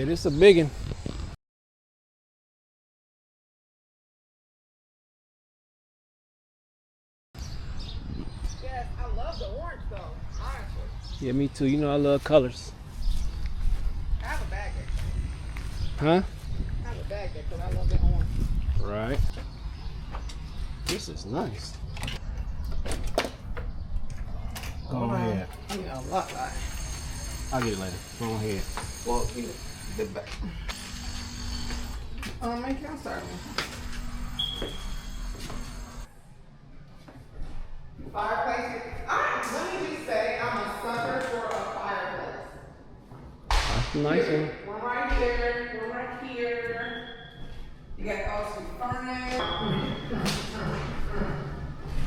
this a big one. Yes, I love the orange though, honestly. Yeah, me too. You know I love colors. I have a bag there. Huh? I have a bag there because I love the orange. Right. This is nice. Go ahead. I mean, a lot. I'll get it later. Go ahead. Well, you the back. Make it start. Fireplace. Let me just say, I'm a sucker for a fireplace. That's a nice one. One right there, one right here. You got all some furnace.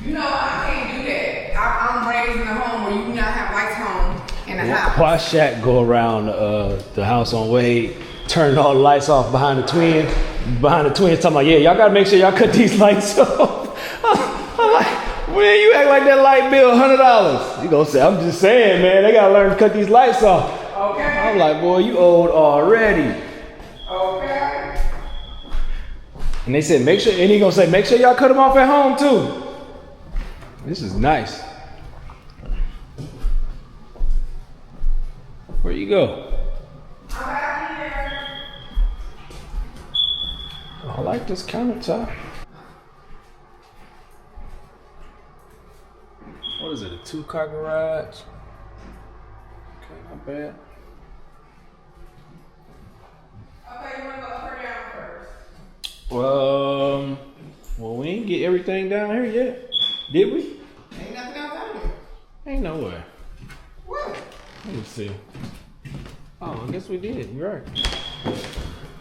You know, I can't do that. I'm raised in a home where you do not have lights home in the house. Why Shaq go around the house on Wade, turning all the lights off behind the twin, talking about, yeah, y'all gotta make sure y'all cut these lights off. I'm like, when you act like that light bill $100, you gonna say, I'm just saying, man, they gotta learn to cut these lights off. Okay. I'm like, boy, you old already. Okay. And they said, make sure, and he gonna say, make sure y'all cut them off at home too. This is nice. Where you go? I'm back here. I like this countertop. What is it, a 2-car garage? Okay, not bad. Okay, you wanna go up or down first? Well, we ain't get everything down here yet. Did we? Ain't nothing else down here. Ain't no way. What? Let me see. Oh, I guess we did. You're right.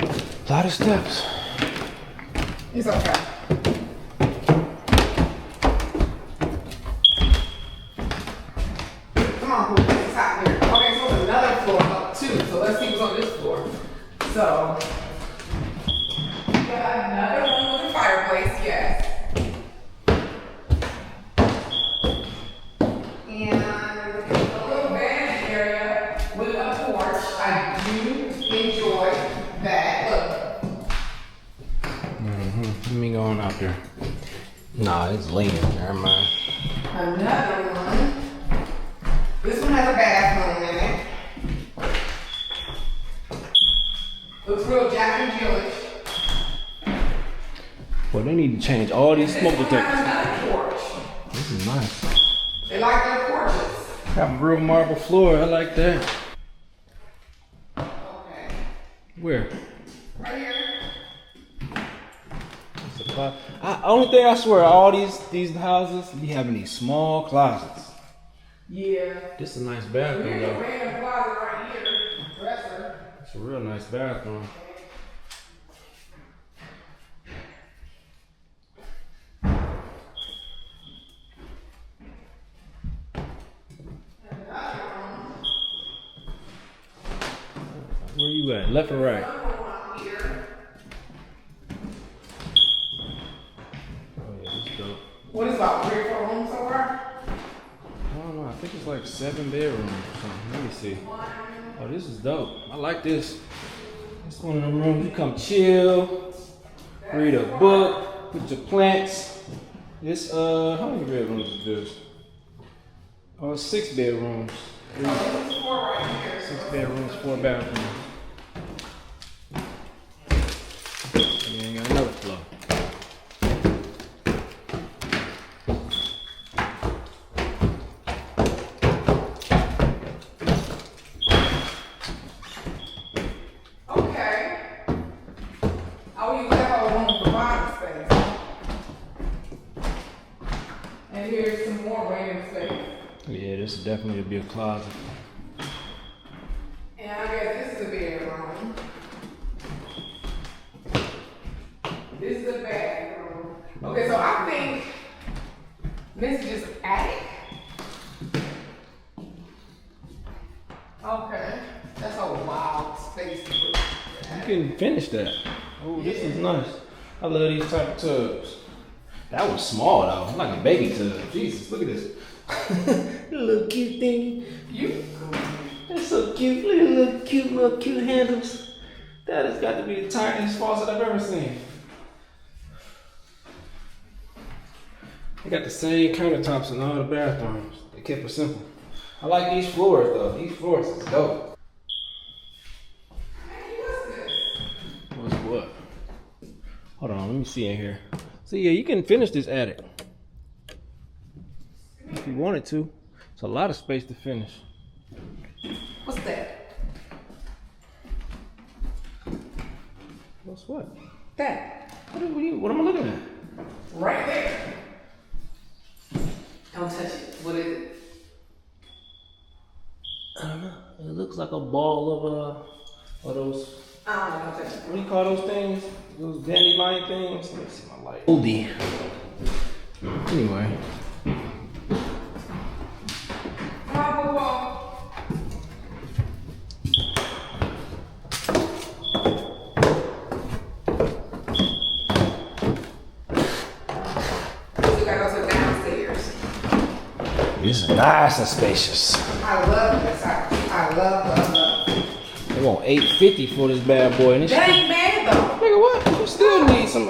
A lot of steps. It's okay. Come on, Pooh, it's hot here. Okay, so there's another floor up too. So let's see what's on this floor. So, we got another room with a fireplace, yes. And a little vanity area with a porch. I do enjoy that. Look. Let me go on out there. Nah, it's leaning. Never mind. Another one. This one has a bathroom in it. Looks real Jack and Jillish. Well, they need to change all these smoke This one detectors. has another porch. This is nice. They like their porches. Got a real marble floor. I like that. Okay. Where? Right here. Only thing I swear, all these houses be having these small closets. Yeah. This is a nice Here's bathroom a though. random closet right here. Dresser. It's a real nice bathroom. Where you at? Left or right? Another one here. Oh yeah, this is dope. What is about 3 or 4 rooms so far? I don't know. I think it's like 7 bedrooms or something. Let me see. Oh, this is dope. I like this. It's one of them rooms you come chill, read a book, put your plants. This how many bedrooms is this? Oh, it's 6 bedrooms. This is 4 right here. 6 bedrooms, 4 bathrooms. And then got another floor. Okay. I will use that whole room for body space. And here's some more random space. Yeah, this is definitely be a closet. And I guess this is a bedroom. This is a bathroom. Okay, so I think this is just attic. Okay. That's a wild space to put. You can finish that. Oh, this is nice. I love these type of tubs. That was small though, like a baby tub. Jesus, look at this. Little cute thing. You That's so cute. Look at little cute handles. That has got to be the tightest faucet I've ever seen. They got the same countertops in all the bathrooms. They kept it simple. I like these floors though. These floors is dope. What's what? Hold on, let me see in here. See, yeah, you can finish this attic if you wanted to. It's a lot of space to finish. What's that? What's what? That. What am I looking at? Right there. Don't touch it. What is it? I don't know. It looks like a ball of those. I don't know. Don't touch it. What do you call those things? Those dandelion things? Let me see my light. Oldie. Anyway. This is nice and spacious. I love this house. I love. They want $850 for this bad boy. And That ain't bad though. nigga, what? You still need some,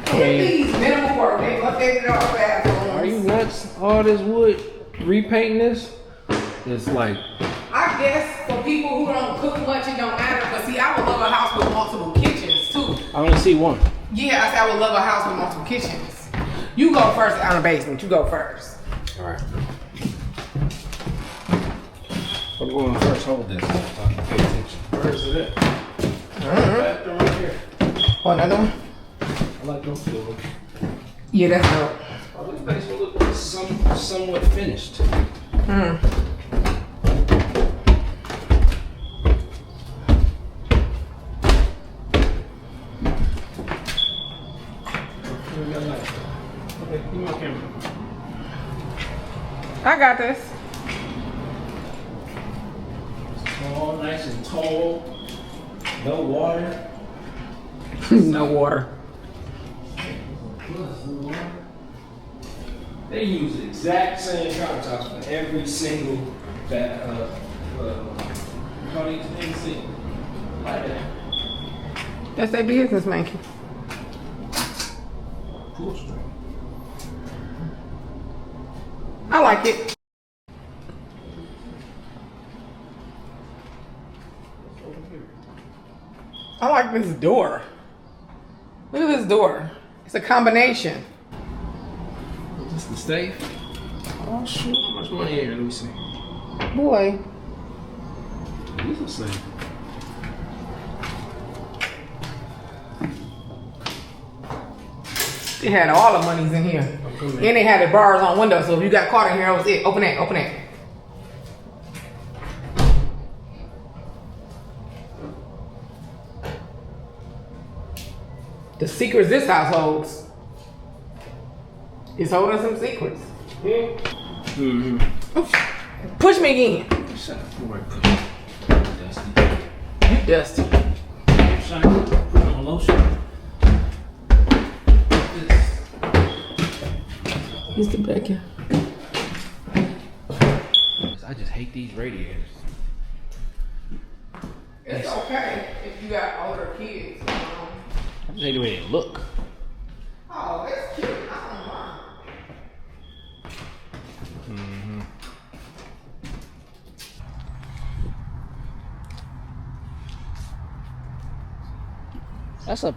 These minimal work. They updated our bathrooms. Are you nuts? All this wood, repainting this? It's like, I guess for people who don't cook much, it don't matter. But see, I would love a house with multiple kitchens too. I only see one. Yeah, I said I would love a house with multiple kitchens. You go first on the basement. You go first. All right. I'm going to first hold this so I can pay attention. Where is it at? Bathroom right here. Oh, another one? I like those floors. Yeah, that's dope. Oh, this basement looks somewhat finished. Okay, give me my camera. I got this. All nice and tall. No water. No water. They use the exact same countertops for every single thing. Like that. That's their business, Mankey. Cool string. I like it. I like this door. Look at this door. It's a combination. Is this the safe? Oh shoot, how much money in here? Let me see. Boy. This is safe. They had all the monies in here. And they had the bars on windows, so if you got caught in here, that was it. Open that, open that. The secrets this house holds. It's holding some secrets. Mm-hmm. Push me again. Shut up. All right, push. Dusty. You dusty. Shine. Put on lotion. Let's get back here. I just hate these radiators. It's okay if you got older kids. I just hate the way they look. Oh, it's cute. I don't mind. Mm-hmm. That's a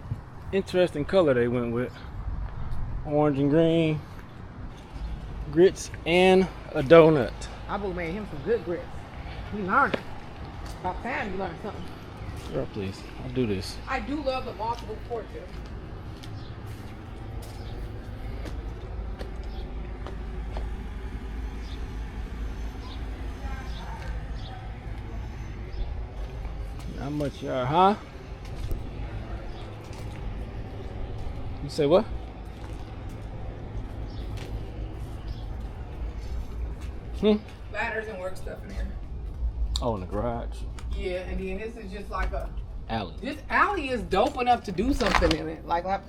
interesting color they went with. Orange and green. Grits and a donut. I boo made him some good grits. He learned. About time you learned something. Girl, please. I'll do this. I do love the multiple portraits. How much you are, huh? You say what? Ladders and work stuff in here. Oh, in the garage. Yeah, and then this is just like a Alley. This alley is dope enough to do something in it. Like oh,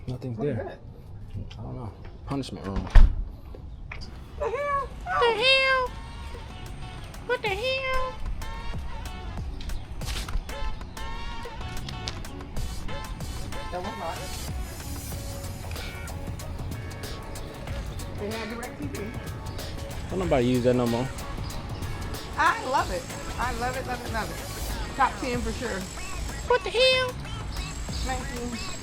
Nothing's look at there. that. I don't know. Punishment room. The hell? What the hell? What the hell? card. They had direct TV. Don't nobody use that no more. I love it. I love it, love it, love it. Top 10 for sure. What the hell? Thank you.